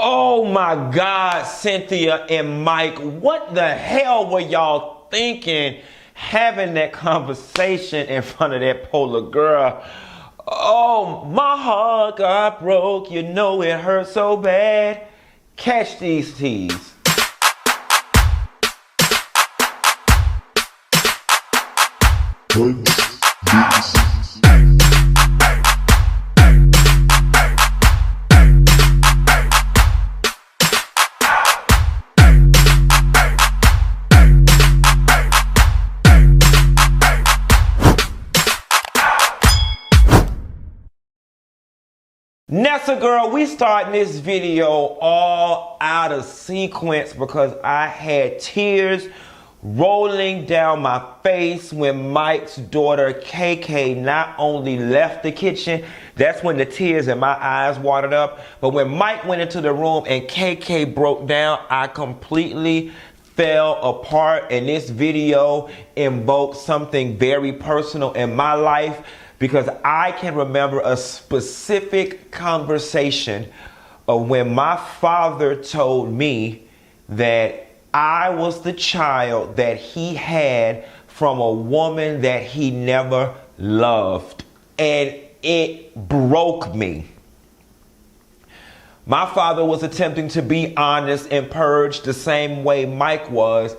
Oh my God, Cynthia and Mike, what the hell were y'all thinking having that conversation in front of that polar girl? Oh, my heart got broke, you know it hurt so bad. Catch these teas. Nessa girl, we starting this video all out of sequence because I had tears rolling down my face when Mike's daughter KK not only left the kitchen, that's when the tears in my eyes watered up, but when Mike went into the room and KK broke down, I completely fell apart, and this video invoked something very personal in my life because I can remember a specific conversation of when my father told me that I was the child that he had from a woman that he never loved. And it broke me. My father was attempting to be honest and purge the same way Mike was.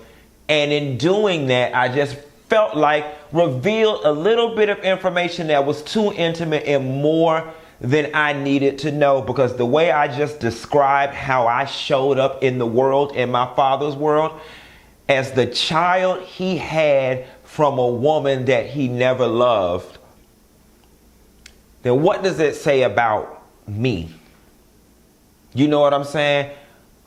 And in doing that, I just felt like revealed a little bit of information that was too intimate and more than I needed to know, because the way I just described how I showed up in the world, in my father's world, as the child he had from a woman that he never loved, then what does it say about me? You know what I'm saying?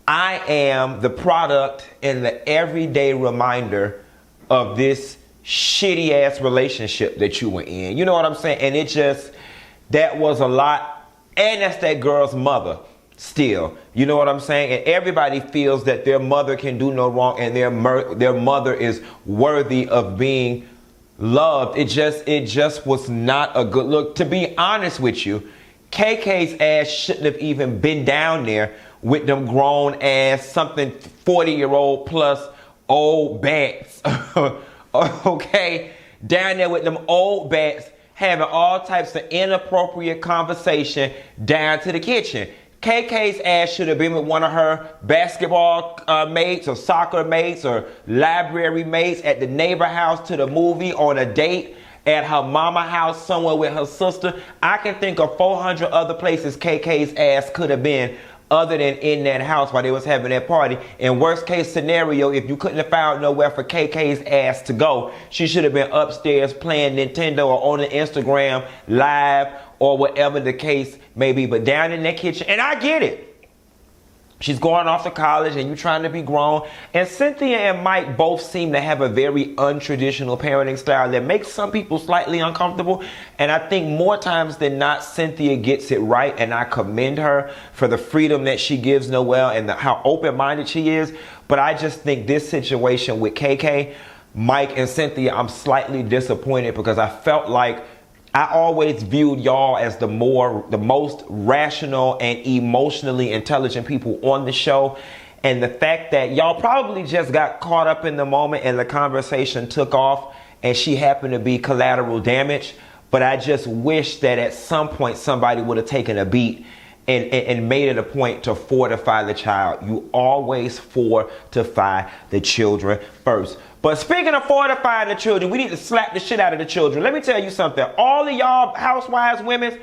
I am the product and the everyday reminder of this shitty ass relationship that you were in. You know what I'm saying? And it just, that was a lot. And that's that girl's mother still. You know what I'm saying? And everybody feels that their mother can do no wrong and their mother is worthy of being loved. It just was not a good look. To be honest with you, KK's ass shouldn't have even been down there with them grown ass, something 40-year-old plus old bats. Okay? Down there with them old bats having all types of inappropriate conversation down to the kitchen. KK's ass should have been with one of her basketball mates or soccer mates or library mates at the neighbor house, to the movie, on a date at her mama house somewhere with her sister. I can think of 400 other places KK's ass could have been other than in that house while they was having that party. In worst case scenario, if you couldn't have found nowhere for KK's ass to go, she should have been upstairs playing Nintendo or on the Instagram live or whatever the case may be. But down in that kitchen, and I get it. She's going off to college and you're trying to be grown. And Cynthia and Mike both seem to have a very untraditional parenting style that makes some people slightly uncomfortable. And I think more times than not, Cynthia gets it right. And I commend her for the freedom that she gives Noelle and how open-minded she is. But I just think this situation with KK, Mike, and Cynthia, I'm slightly disappointed because I felt like I always viewed y'all as the most rational and emotionally intelligent people on the show. And the fact that y'all probably just got caught up in the moment and the conversation took off and she happened to be collateral damage. But I just wish that at some point somebody would have taken a beat and made it a point to fortify the child. You always fortify the children first. But speaking of fortifying the children, we need to slap the shit out of the children. Let me tell you something. All of y'all housewives, women,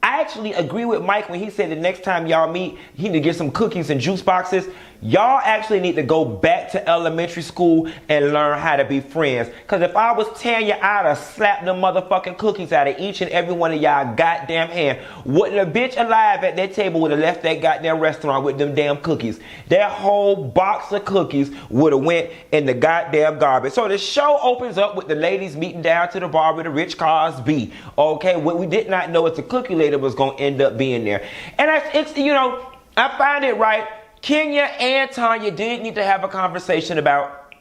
I actually agree with Mike when he said the next time y'all meet, he need to get some cookies and juice boxes. Y'all actually need to go back to elementary school and learn how to be friends. Because if I was Tanya, I'd have slapped them motherfucking cookies out of each and every one of y'all goddamn hand. Wouldn't a bitch alive at that table would have left that goddamn restaurant with them damn cookies. That whole box of cookies would have went in the goddamn garbage. So the show opens up with the ladies meeting down to the bar with the rich Cosby. Okay, what we did not know is the cookie lady was going to end up being there. And it's, you know, I find it right. Kenya and Tanya did need to have a conversation about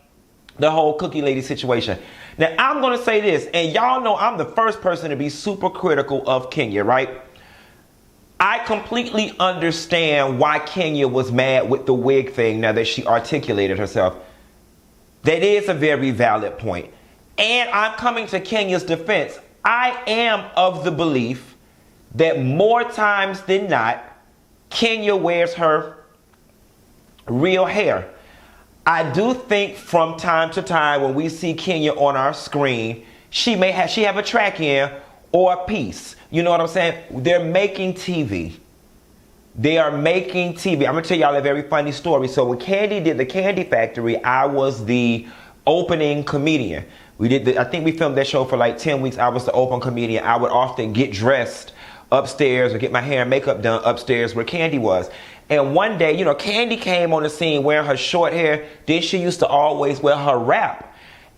the whole cookie lady situation. Now, I'm going to say this, and y'all know I'm the first person to be super critical of Kenya, right? I completely understand why Kenya was mad with the wig thing now that she articulated herself. That is a very valid point. And I'm coming to Kenya's defense. I am of the belief that more times than not, Kenya wears her real hair. I do think from time to time when we see Kenya on our screen, she have a track in or a piece. You know what I'm saying? They're making TV. They are making TV. I'm going to tell y'all a very funny story. So when Kandi did the Kandi Factory, I was the opening comedian. I think we filmed that show for like 10 weeks. I was the open comedian. I would often get dressed upstairs or get my hair and makeup done upstairs where Kandi was. And one day, you know, Kandi came on the scene wearing her short hair. Then she used to always wear her wrap.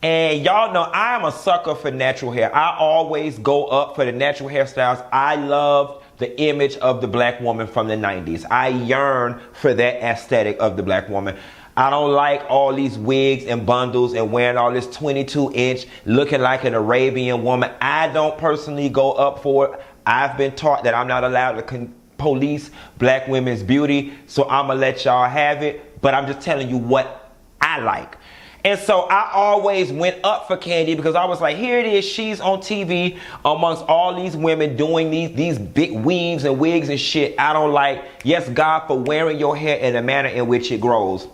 And y'all know I'm a sucker for natural hair. I always go up for the natural hairstyles. I love the image of the black woman from the 90s. I yearn for that aesthetic of the black woman. I don't like all these wigs and bundles and wearing all this 22-inch looking like an Arabian woman. I don't personally go up for it. I've been taught that I'm not allowed to police black women's beauty, so I'm gonna let y'all have it. But I'm just telling you what I like. And so I always went up for Kandi because I was like, here it is, she's on TV amongst all these women doing these big weaves and wigs and shit. I don't like, yes, God, for wearing your hair in the manner in which it grows.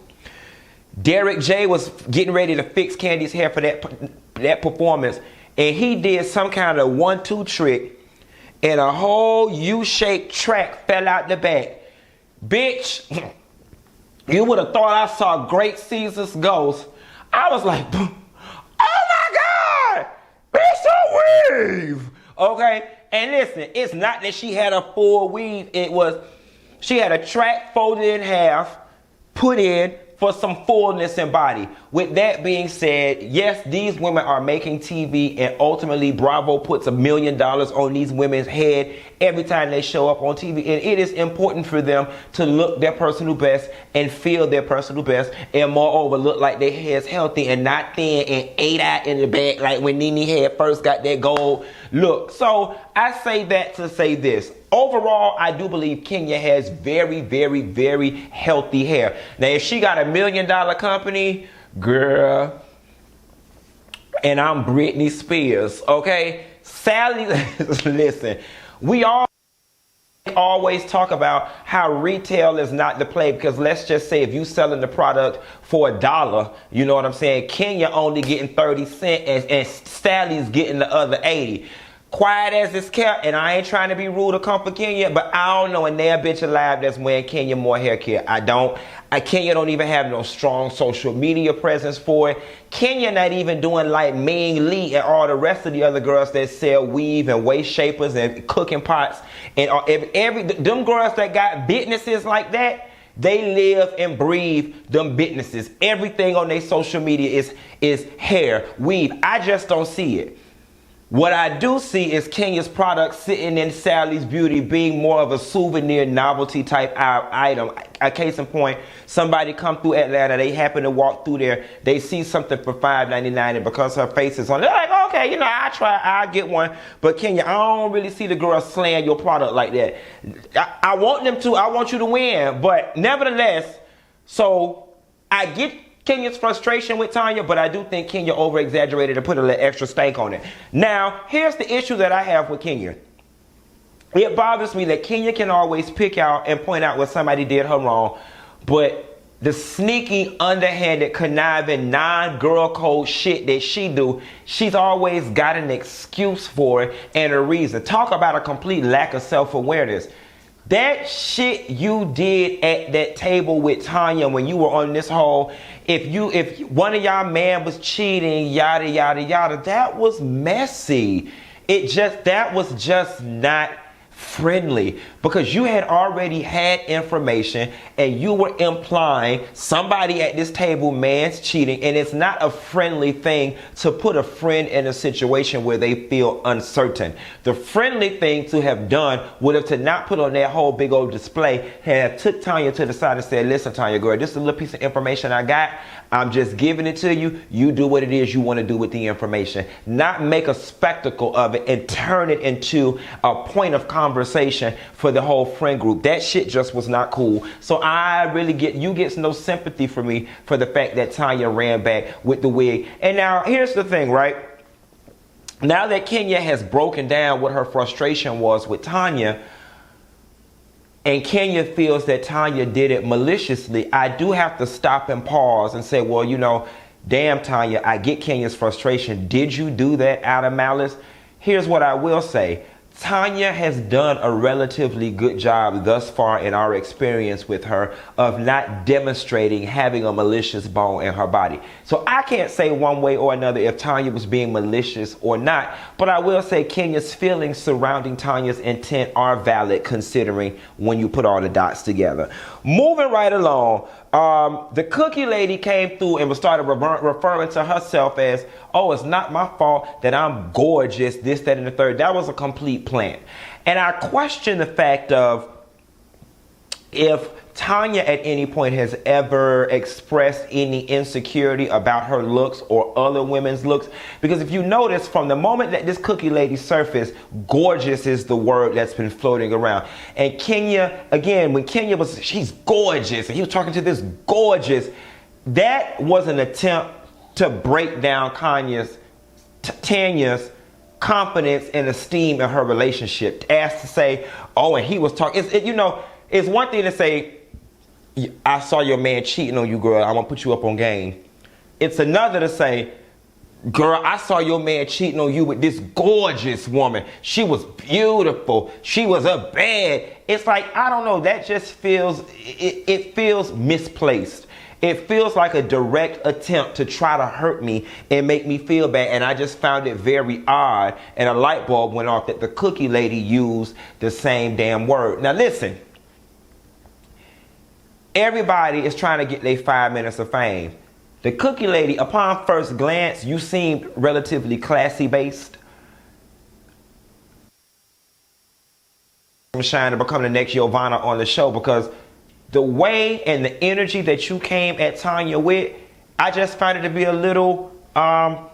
Derek J was getting ready to fix Kandi's hair for that performance, and he did some kind of 1-2 trick, and a whole U-shaped track fell out the back. Bitch, you would have thought I saw Great Caesar's ghost. I was like, oh my God, it's a weave. Okay, and listen, it's not that she had a full weave. It was, she had a track folded in half, put in for some fullness in body. With that being said, yes, these women are making TV, and ultimately Bravo puts $1 million on these women's head every time they show up on TV. And it is important for them to look their personal best and feel their personal best, and moreover look like their hair's healthy and not thin and ate out in the back like when Nene had first got that gold look. So I say that to say this. Overall, I do believe Kenya has very, very, very healthy hair. Now, if she got $1 million company, girl, and I'm Britney Spears, okay? Sally, listen, we all always talk about how retail is not the play, because let's just say if you selling the product for $1, you know what I'm saying, Kenya only getting 30 cents and Sally's getting the other 80. Quiet as it's kept, and I ain't trying to be rude or come for Kenya, but I don't know a damn bitch alive that's wearing Kenya more hair care. Kenya don't even have no strong social media presence for it. Kenya not even doing like Ming Lee and all the rest of the other girls that sell weave and waist shapers and cooking pots. And them girls that got businesses like that, they live and breathe them businesses. Everything on their social media is hair, weave. I just don't see it. What I do see is Kenya's product sitting in Sally's Beauty being more of a souvenir novelty type item. A case in point, somebody come through Atlanta, they happen to walk through there, they see something for $5.99, and because her face is on, they're like, okay, you know, I'll get one. But Kenya, I don't really see the girl slaying your product like that. I want them to, I want you to win, but nevertheless, so I get Kenya's frustration with Tanya, but I do think Kenya over-exaggerated and put a little extra stank on it. Now, here's the issue that I have with Kenya. It bothers me that Kenya can always pick out and point out what somebody did her wrong, but the sneaky, underhanded, conniving, non-girl code shit that she do, she's always got an excuse for it and a reason. Talk about a complete lack of self-awareness. That shit you did at that table with Tanya when you were on this whole, if one of y'all man was cheating, yada, yada, yada, that was messy. That was just not friendly, because you had already had information and you were implying somebody at this table man's cheating, and it's not a friendly thing to put a friend in a situation where they feel uncertain. The friendly thing to have done would have to not put on that whole big old display, have took Tanya to the side and said, listen, Tanya girl, this is a little piece of information I got. I'm just giving it to you. You do what it is you want to do with the information. Not make a spectacle of it and turn it into a point of conversation conversation for the whole friend group. That shit just was not cool. So I really get no sympathy for me for the fact that Tanya ran back with the wig. And now here's the thing, right? Now that Kenya has broken down what her frustration was with Tanya, and Kenya feels that Tanya did it maliciously, I do have to stop and pause and say, well, you know, damn, Tanya, I get Kenya's frustration. Did you do that out of malice? Here's what I will say. Tanya has done a relatively good job thus far in our experience with her of not demonstrating having a malicious bone in her body. So I can't say one way or another if Tanya was being malicious or not, but I will say Kenya's feelings surrounding Tanya's intent are valid considering when you put all the dots together. Moving right along, the cookie lady came through and started referring to herself as, oh, it's not my fault that I'm gorgeous, this, that, and the third. That was a complete plant. And I question the fact of if Tanya at any point has ever expressed any insecurity about her looks or other women's looks. Because if you notice, from the moment that this cookie lady surfaced, gorgeous is the word that's been floating around. And Kenya, again, when Kenya was, she's gorgeous, and he was talking to this gorgeous, that was an attempt to break down Tanya's confidence and esteem in her relationship. As to say, oh, and he was talking, it's one thing to say, I saw your man cheating on you, girl, I'm gonna put you up on game. It's another to say, girl, I saw your man cheating on you with this gorgeous woman. She was beautiful. She was a bad. It's like, I don't know, that just feels, it feels misplaced. It feels like a direct attempt to try to hurt me and make me feel bad. And I just found it very odd. And a light bulb went off that the cookie lady used the same damn word. Now listen, everybody is trying to get their 5 minutes of fame. The cookie lady, upon first glance, you seemed relatively classy based. I'm trying to become the next Giovanna on the show, because the way and the energy that you came at Tanya with, I just found it to be a little out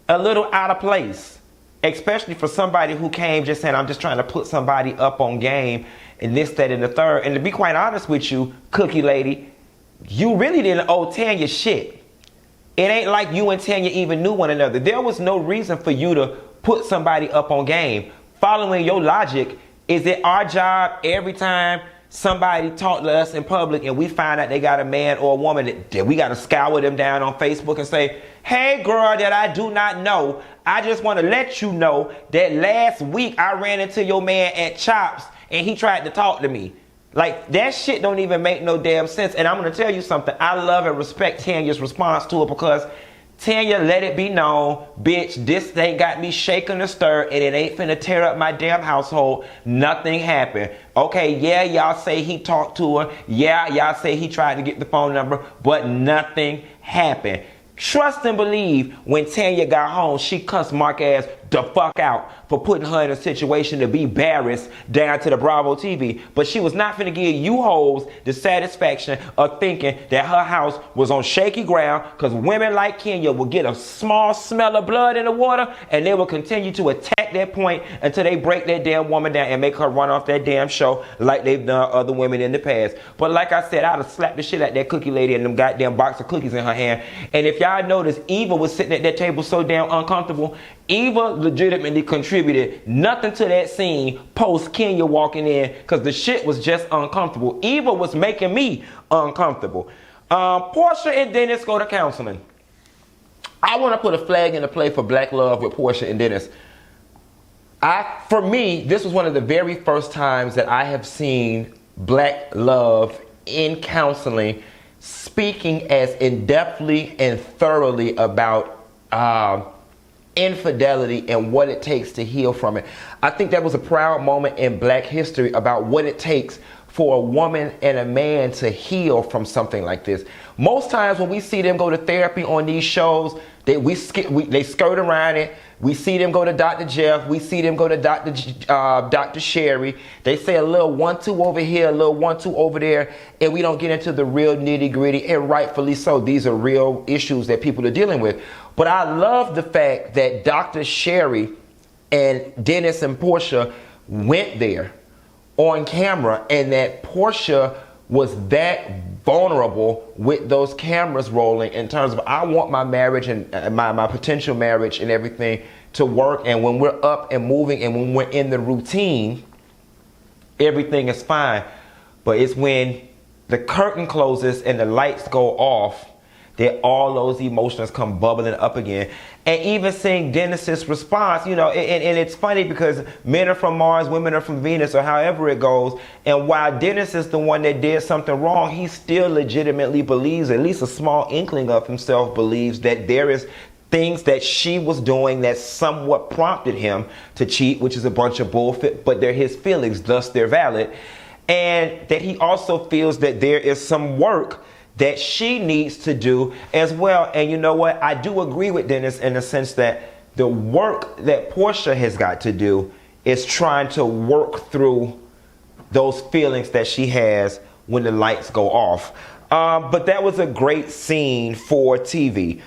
of place. Especially for somebody who came just saying, I'm just trying to put somebody up on game and this, that, and the third. And to be quite honest with you, cookie lady, you really didn't owe Tanya shit. It ain't like you and Tanya even knew one another. There was no reason for you to put somebody up on game. Following your logic, is it our job every time somebody talk to us in public and we find out they got a man or a woman that we got to scour them down on Facebook and say, hey girl that I do not know, I just want to let you know that last week I ran into your man at Chops and he tried to talk to me. Like, that shit don't even make no damn sense. And I'm going to tell you something. I love and respect Tanya's response to it, because Tanya let it be known, bitch, this ain't got me shaking or stir, and it ain't finna tear up my damn household. Nothing happened. Okay, yeah, y'all say he talked to her. Yeah, y'all say he tried to get the phone number, but nothing happened. Trust and believe, when Tanya got home, she cussed Mark ass the fuck out for putting her in a situation to be embarrassed down to the Bravo TV. But she was not finna give you hoes the satisfaction of thinking that her house was on shaky ground, because women like Kenya will get a small smell of blood in the water and they will continue to attack that point until they break that damn woman down and make her run off that damn show like they've done other women in the past. But like I said, I'd have slapped the shit out that cookie lady and them goddamn box of cookies in her hand. And if y'all notice, Eva was sitting at that table so damn uncomfortable. Eva legitimately contributed nothing to that scene post Kenya walking in, because the shit was just uncomfortable. Eva was making me uncomfortable. Porsha and Dennis go to counseling. I want to put a flag in the play for black love with Porsha and Dennis. For me, this was one of the very first times that I have seen black love in counseling speaking as in-depthly and thoroughly about infidelity and what it takes to heal from it. I think that was a proud moment in black history about what it takes for a woman and a man to heal from something like this. Most times when we see them go to therapy on these shows, they skirt around it. We see them go to Dr. Jeff. We see them go to Dr. Sherry. They say a little 1-2 over here, a little 1-2 over there, and we don't get into the real nitty-gritty, and rightfully so. These are real issues that people are dealing with. But I love the fact that Dr. Sherry And Dennis and Porsha went there on camera, and that Porsha was that vulnerable with those cameras rolling in terms of, I want my marriage and my potential marriage and everything to work, and when we're up and moving and when we're in the routine, everything is fine. But it's when the curtain closes and the lights go off that all those emotions come bubbling up again. And even seeing Dennis's response, you know, and it's funny because men are from Mars, women are from Venus, or however it goes. And while Dennis is the one that did something wrong, he still legitimately believes, at least a small inkling of himself believes, that there is things that she was doing that somewhat prompted him to cheat, which is a bunch of bullshit, but they're his feelings, thus they're valid. And that he also feels that there is some work that she needs to do as well. And you know what? I do agree with Dennis in the sense that the work that Porsha has got to do is trying to work through those feelings that she has when the lights go off. But that was a great scene for TV.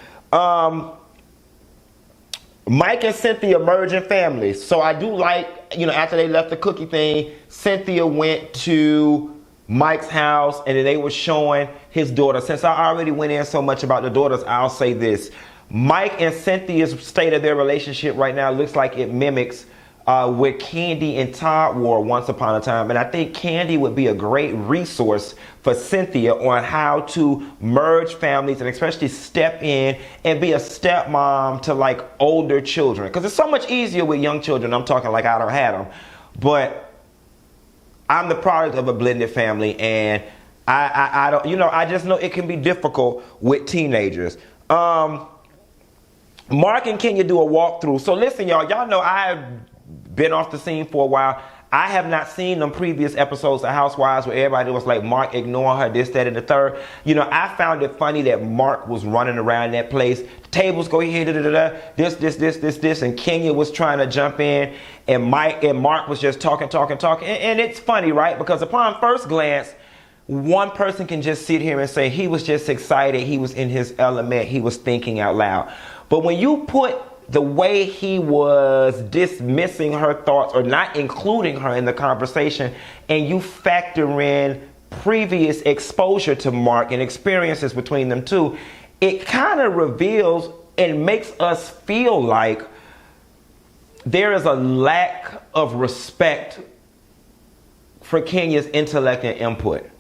Mike and Cynthia merging families. So I do like, you know, after they left the cookie thing, Cynthia went to Mike's house, and then they were showing his daughter. Since I already went in so much about the daughters, I'll say this. Mike and Cynthia's state of their relationship right now looks like it mimics what Kandi and Todd were once upon a time. And I think Kandi would be a great resource for Cynthia on how to merge families and especially step in and be a stepmom to like older children. Because it's so much easier with young children. I'm talking like I don't have them. But I'm the product of a blended family, and I don't, you know, I just know it can be difficult with teenagers. Mark and Kenya do a walkthrough. So listen, y'all know I have been off the scene for a while. I have not seen them previous episodes of Housewives where everybody was like, Mark ignoring her, this, that, and the third. You know, I found it funny that Mark was running around that place. The tables go here, this, and Kenya was trying to jump in, and Mark was just talking. And it's funny, right? Because upon first glance, one person can just sit here and say he was just excited, he was in his element, he was thinking out loud. But when you put the way he was dismissing her thoughts or not including her in the conversation, and you factor in previous exposure to Mark and experiences between them two, it kind of reveals and makes us feel like there is a lack of respect for Kenya's intellect and input.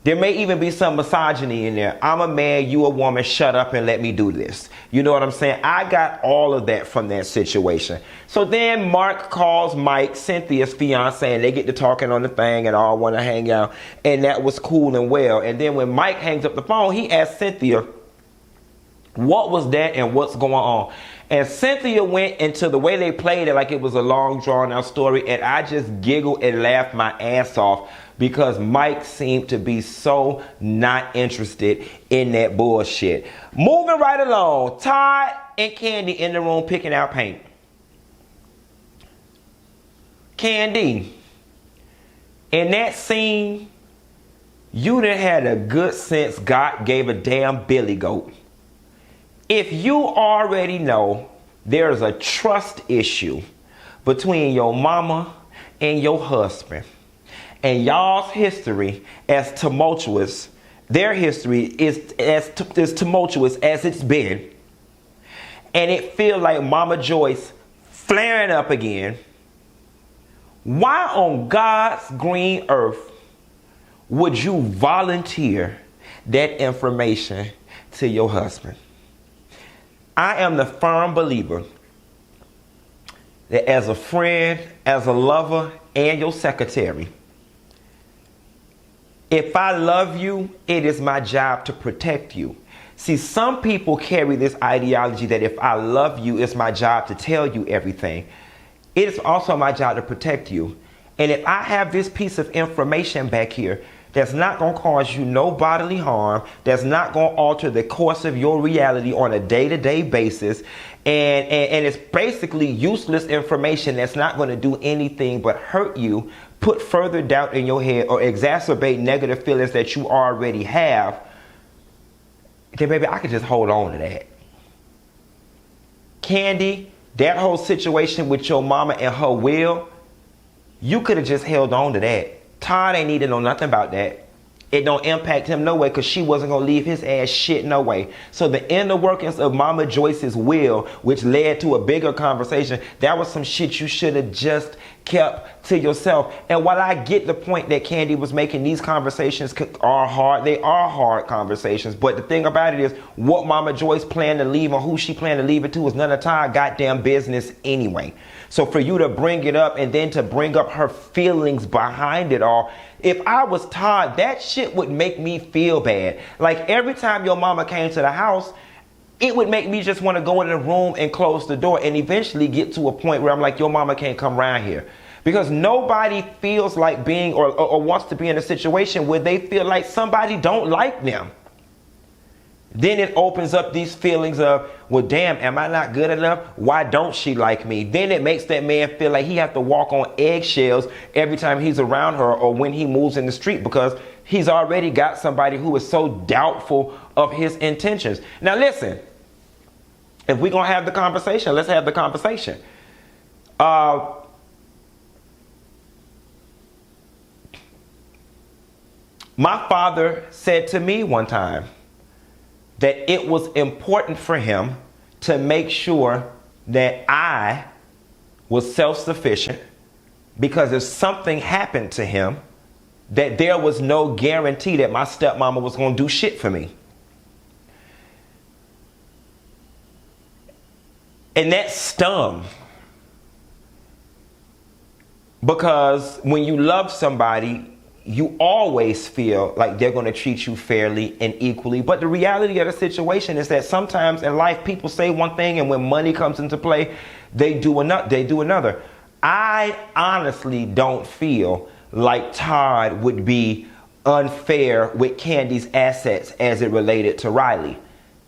There may even be some misogyny in there. I'm a man, you a woman, shut up and let me do this. You know what I'm saying? I got all of that from that situation. So then Mark calls Mike, Cynthia's fiancé, and they get to talking on the thing and all want to hang out. And that was cool and well. And then when Mike hangs up the phone, he asks Cynthia, what was that and what's going on? And Cynthia went into the way they played it like it was a long drawn out story. And I just giggled and laughed my ass off because Mike seemed to be so not interested in that bullshit. Moving right along, Todd and Kandi in the room picking out paint. Kandi, in that scene, you done had a good sense God gave a damn billy goat. If you already know there's a trust issue between your mama and your husband, and y'all's history as tumultuous, their history is as tumultuous as it's been, and it feels like Mama Joyce flaring up again, why on God's green earth would you volunteer that information to your husband? I am the firm believer that as a friend, as a lover, and your secretary, if I love you, it is my job to protect you. See, some people carry this ideology that if I love you, it's my job to tell you everything. It is also my job to protect you. And if I have this piece of information back here that's not going to cause you no bodily harm, that's not going to alter the course of your reality on a day-to-day basis, and it's basically useless information that's not going to do anything but hurt you, put further doubt in your head, or exacerbate negative feelings that you already have, then baby, I could just hold on to that. Kandi, that whole situation with your mama and her will, you could have just held on to that. Todd ain't need to know nothing about that. It don't impact him no way because she wasn't going to leave his ass shit no way. So the inner workings of Mama Joyce's will, which led to a bigger conversation, that was some shit you should have just kept to yourself. And while I get the point that Kandi was making, these conversations are hard. They are hard conversations. But the thing about it is, what Mama Joyce planned to leave or who she planned to leave it to was none of Todd's goddamn business anyway. So for you to bring it up and then to bring up her feelings behind it all, if I was Todd, that shit would make me feel bad. Like every time your mama came to the house, it would make me just want to go in the room and close the door and eventually get to a point where I'm like, your mama can't come around here. Because nobody feels like being or wants to be in a situation where they feel like somebody don't like them. Then it opens up these feelings of, well, damn, am I not good enough? Why don't she like me? Then it makes that man feel like he has to walk on eggshells every time he's around her or when he moves in the street because he's already got somebody who is so doubtful of his intentions. Now, listen, if we're going to have the conversation, let's have the conversation. My father said to me one time, that it was important for him to make sure that I was self-sufficient because if something happened to him, that there was no guarantee that my stepmama was going to do shit for me. And that stung. Because when you love somebody, you always feel like they're going to treat you fairly and equally. But the reality of the situation is that sometimes in life, people say one thing and when money comes into play, they do another. I honestly don't feel like Todd would be unfair with Kandi's assets as it related to Riley.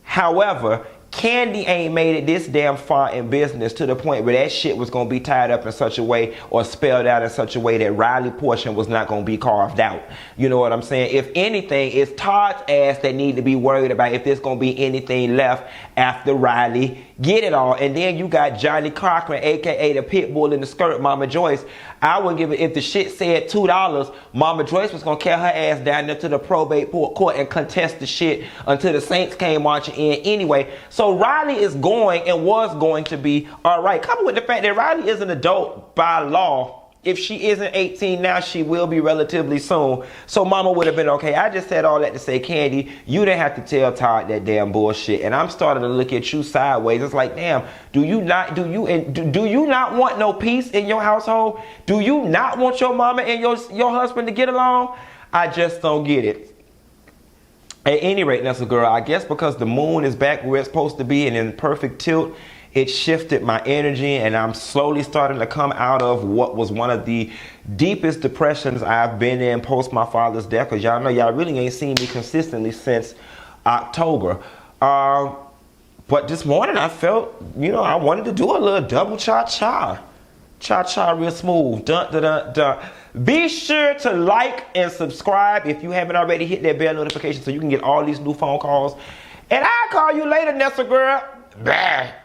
However, Kandi ain't made it this damn far in business to the point where that shit was going to be tied up in such a way or spelled out in such a way that Riley portion was not going to be carved out. You know what I'm saying? If anything, it's Todd's ass that need to be worried about if there's going to be anything left after Riley get it all. And then you got Johnny Cochran, a.k.a. the pit bull in the skirt, Mama Joyce. I wouldn't give it if the shit said $2. Mama Joyce was going to carry her ass down there to the probate court and contest the shit until the Saints came marching in anyway. So Riley is going and was going to be all right. Coupled with the fact that Riley is an adult by law. If she isn't 18 now, she will be relatively soon. So mama would have been okay. I just said all that to say, Kandi, you didn't have to tell Todd that damn bullshit. And I'm starting to look at you sideways. It's like, damn, do you not want no peace in your household? Do you not want your mama and your husband to get along? I just don't get it. At any rate, Nestle girl, I guess because the moon is back where it's supposed to be and in perfect tilt, it shifted my energy and I'm slowly starting to come out of what was one of the deepest depressions I've been in post my father's death. Because y'all know y'all really ain't seen me consistently since October. But this morning I felt, I wanted to do a little double cha-cha. Cha-cha real smooth. Dun, dun, dun, dun. Be sure to like and subscribe if you haven't already. Hit that bell notification so you can get all these new phone calls. And I'll call you later, Nestle girl. Bye.